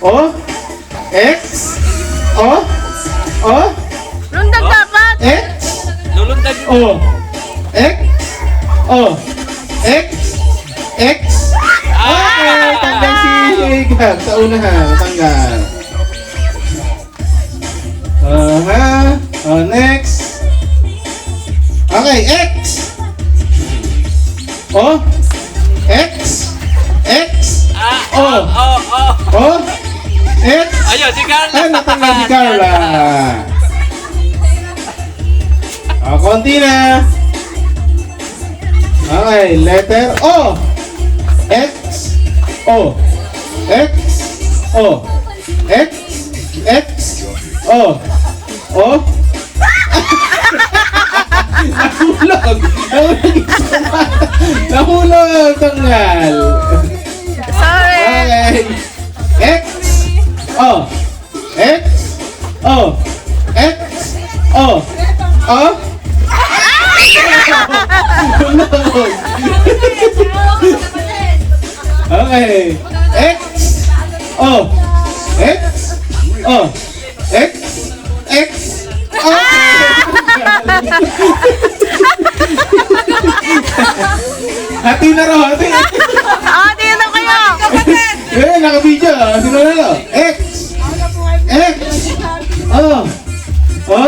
O. X. O. O. Lundag dapat. X. Lulundag. O. X. O. X. X. Okay, tanggal si Gab sa unahan. Tanggal. Next. Okay, X. O. X. X. O. O. X. Ayun, si Carla. Ay, natanggal si Carla. Konti na. Okay, letter O. X. O. X. O. X. X. O. O. Nahulog. Nahulog. Tanggal. Sorry. Okay. X. O. X. O. X. O. O. Okay. X. O. X. O. X. X. Hati na raw, hati. Tingnan na kayo. Naka-video. Sino na raw? X. X. O. O.